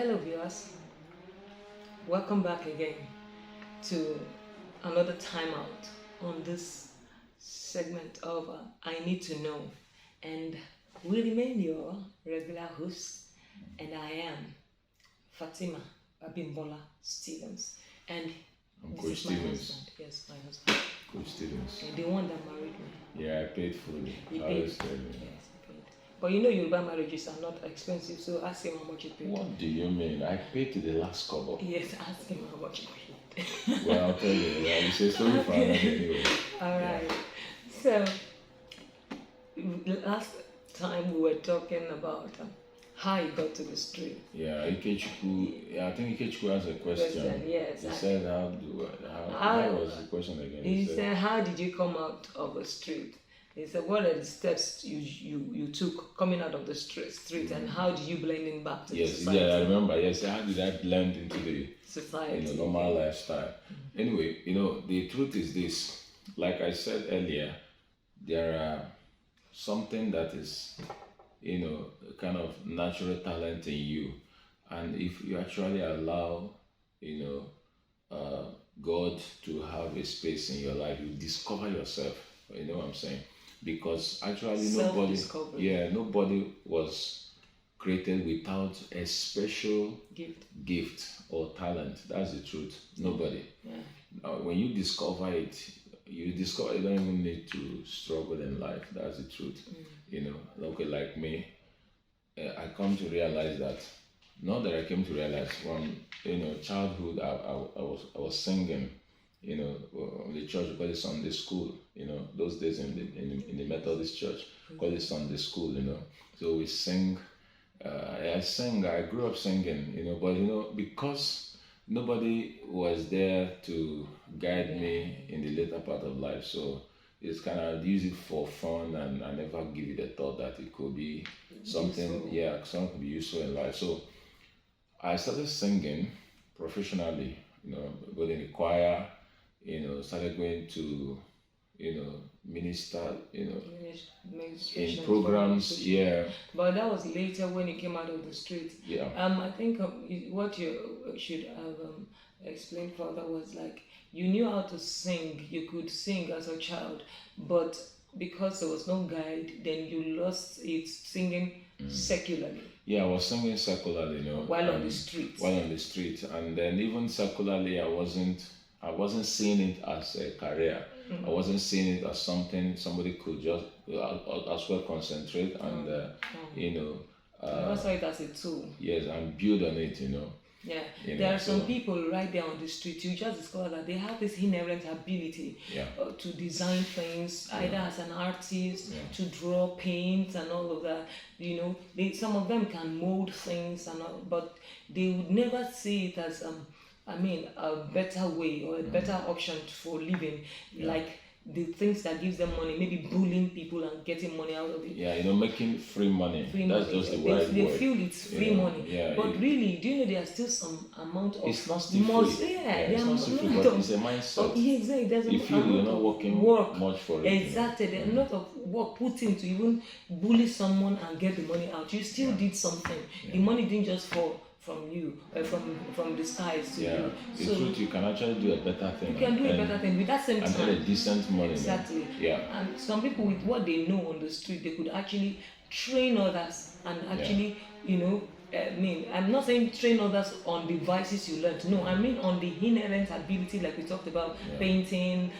Hello, viewers. Welcome back again to another time out on this segment of I Need to Know. And we remain your regular host, and I am Fatima Abimbola Stevens. And I'm this Coach is my Stevens. husband. Yes, my husband. Coach Stevens. And the one that married me. Yeah, I paid fully. He I paid. always tell you. Yes, he paid. But you know, Yoruba marriages are not expensive, so ask him how much he paid. What do you mean? I paid to the last cover. Yes, ask him how much he paid. Well, I'll tell you. Yeah, it's a story for another anyway. All right. So last time we were talking about how he got to the street. Yeah, Ikechukwu. Yeah, I think Ikechukwu has a question. Yes. He said, how was the question again? He said, how did you come out of the street? He said, what are the steps you took coming out of the street, and how did you blend in back to the society? Yeah, I remember. Yes, how did I blend into the society, normal lifestyle? Anyway, the truth is this. Like I said earlier, there are something that is, kind of natural talent in you, and if you actually allow, God to have a space in your life, you discover yourself. You know what I'm saying? Because actually nobody was created without a special gift or talent. That's the truth. Nobody. Yeah. When you discover it, you don't even need to struggle in life. That's the truth. Okay, like me, I come to realize that, not that I came to realize, from childhood, I was singing. The church, we call it Sunday school. Those days in the Methodist church, call it Sunday school. So we sing. I grew up singing. But because nobody was there to guide me in the later part of life, so it's kind of use it for fun, and I never give it a thought that it could be something. Something could be useful in life. So I started singing professionally. Both in the choir. Started going to, minister, in programs, But that was later when you came out of the street. Yeah. I think what you should have explained further was like, you knew how to sing, you could sing as a child, but because there was no guide, then you lost it singing secularly. Yeah, I was singing secularly, while on the street. While on the street, and then even secularly, I wasn't seeing it as a career. I wasn't seeing it as something somebody could just as well concentrate and I saw it as a tool. Yes, and build on it. Yeah, there are some people right there on the street. You just discover that they have this inherent ability to design things, either as an artist, to draw, paint, and all of that. Some of them can mold things, but they would never see it as a better way or a better option for living, like the things that gives them money, maybe bullying people and getting money out of it. Yeah, making free money. That's just the right word. They feel it's free money. But really, do you know there's still some amount of... It's not still free. It's not still free, but it's a mindset. Exactly. There's you feel you're not working much for it. Exactly. There's a lot of work put in to even bully someone and get the money out. You still did something. The money didn't just fall from you, from the skies to you. The truth, you can actually do a better thing. You can do a better thing with that same time. And get a decent money. Exactly. Yeah. And some people, with what they know on the street, they could actually train others and actually, I'm not saying train others on devices you learned. No, I mean on the inherent ability, like we talked about, painting,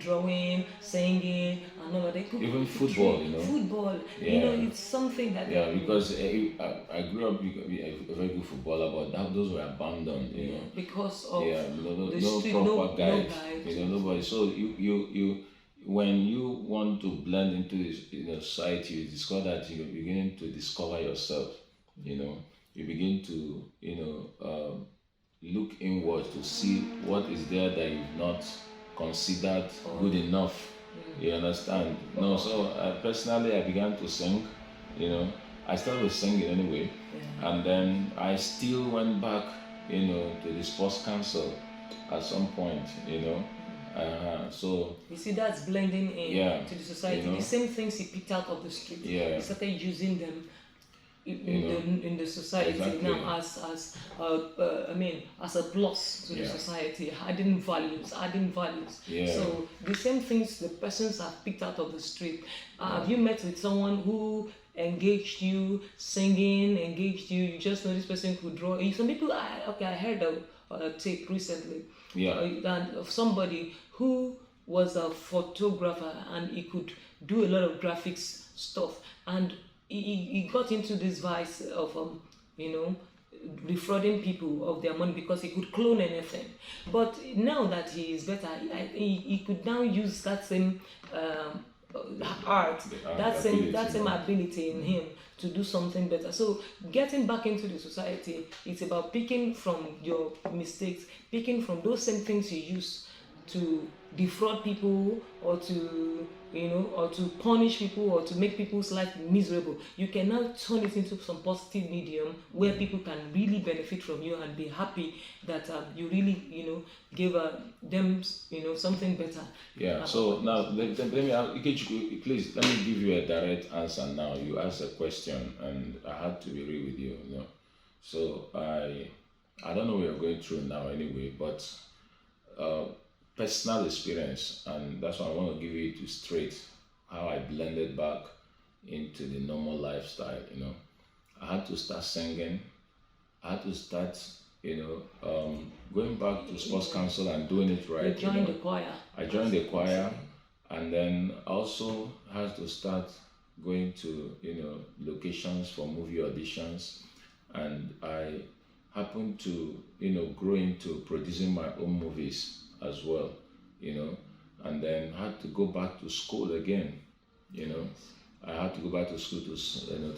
drawing, singing, and all of that. Even football, Football, it's something that... Yeah, because I grew up a very good footballer, but those were abandoned, because of no street, proper guide, no guide. Nobody. So you when you want to blend into this, society, you discover that you're beginning to discover yourself. You begin to look inward to see what is there that you've not considered good enough. You understand? No, so personally, I began to sing. I started with singing anyway, and then I still went back, to the sports council at some point. So you see, that's blending in to the society. The same things he picked out of the street. He started using them in the society now as as a plus to the society, adding values. So the same things the persons have picked out of the street. Have you met with someone who engaged you, singing, you just know this person could draw? Some people, I heard a tape recently of somebody who was a photographer and he could do a lot of graphics stuff, and he got into this vice of defrauding people of their money because he could clone anything. But now that he is better, he could now use that same art, that same ability in him to do something better. So getting back into the society, it's about picking from your mistakes, picking from those same things you use to defraud people, or to punish people, or to make people's life miserable. You can now turn it into some positive medium where people can really benefit from you and be happy that you really give them something better. So now let me Ikechukwu, please let me give you a direct answer. Now you asked a question and I had to be real with you. So I don't know what you're going through now anyway, but personal experience, and that's why I want to give you it straight, how I blended back into the normal lifestyle. I had to start singing. I had to start going back to sports council and doing it right. You joined the choir. I joined the choir, and then also had to start going to locations for movie auditions, and I happened to grow into producing my own movies as well, and then had to go back to school again. I had to go back to school to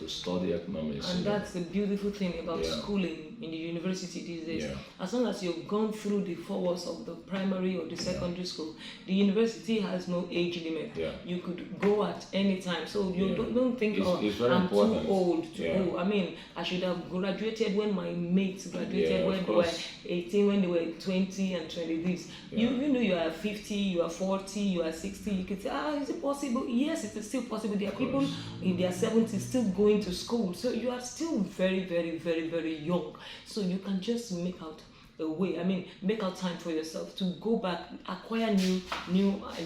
study economics. And that's the beautiful thing about schooling in the university these days. As long as you've gone through the 4 walls of the primary or the secondary school, the university has no age limit. You could go at any time. So you don't think, I'm important. too old to go. I mean, I should have graduated when my mates graduated, when they were 18, when they were 20 and 20 this. You know, you are 50, you are 40, you are 60. You could say, is it possible? Yes, it is still possible. There are people in their 70s still going to school. So you are still very, very, very, very young. So you can just make out a way. I mean, make out time for yourself to go back, acquire new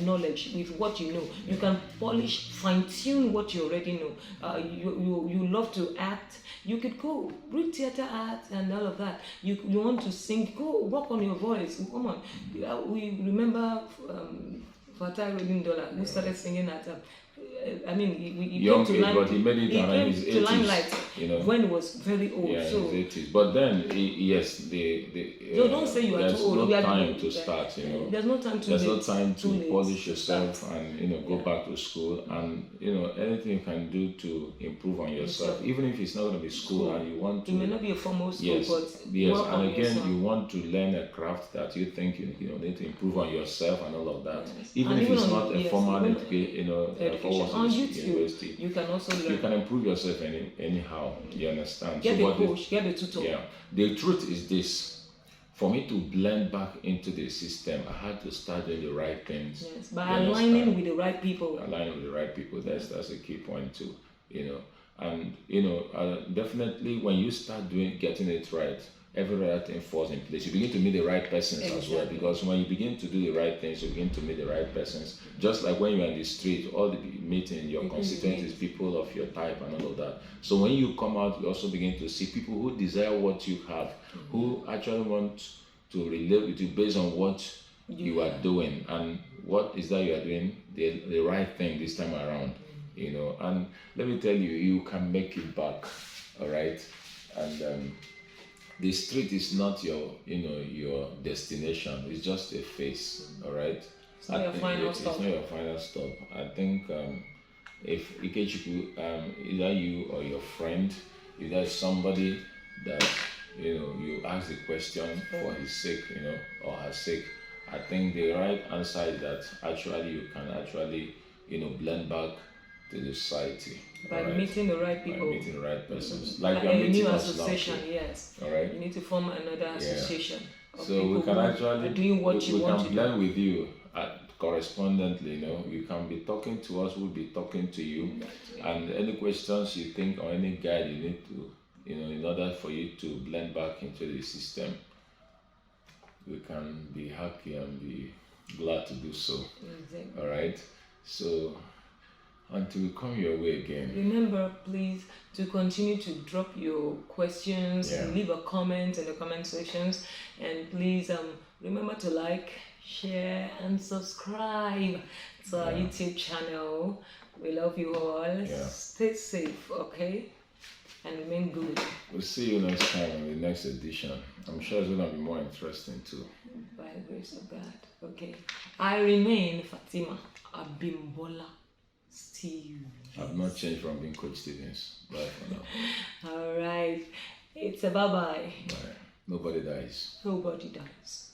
knowledge with what you know. You can polish, fine-tune what you already know. You love to act. You could go read theater art and all of that. You want to sing, go work on your voice. Come on. We remember Fatai Rolling Dollar, who started singing at I mean, he young came to age, but he made it around his 80s, limelight when he was very old. So his 80s. But then, don't say you are too old. There's no time to start. There's no time to. There's no time to polish yourself and go back to school, and anything you can do to improve on yourself, even if it's not going to be school and you want to. It may not be a formal school, but work and again, yourself. You want to learn a craft that you think you need to improve on yourself and all of that. Even if it's not a formal education, on YouTube, university, you can also learn. You can improve yourself anyhow. You understand? Get a coach, get a tutor. The truth is this: for me to blend back into the system, I had to start doing the right things. Yes, by aligning with the right people. Aligning with the right people. That's a key point too. And definitely when you start getting it right, every other thing falls in place. You begin to meet the right persons as well, because when you begin to do the right things, you begin to meet the right persons. Just like when you're in the street, all the meeting, your constituents, people of your type and all of that. So when you come out, you also begin to see people who desire what you have, who actually want to relate with you based on what you are doing, and what is that you are doing the right thing this time around. And let me tell you, you can make it back, all right? And the street is not your destination. It's just a phase, all right? It's not your final stop. It's not your final stop. I think if Ikechukwu, either you or your friend, if there's somebody that you ask the question for his sake, or her sake, I think the right answer is that actually you can actually blend back to the society. By meeting the right people. By meeting the right persons. Like a new association, yes. All right. You need to form another association. So we can actually doing what you want to blend do. with you. correspondently, you can be talking to us, we'll be talking to you. And any questions you think or any guide you need to, in order for you to blend back into the system, we can be happy and be glad to do so. Exactly. All right. So until we come your way again, remember, please, to continue to drop your questions, leave a comment in the comment sections, and please remember to like, share, and subscribe to our YouTube channel. We love you all. Stay safe, okay? And remain good. We'll see you next time in the next edition. I'm sure it's going to be more interesting too. By the grace of God. Okay. I remain Fatima Abimbola Steve. I've not changed from being Coach Stevens. Bye for now. All right. It's a bye-bye. Bye. Nobody dies. Nobody dies.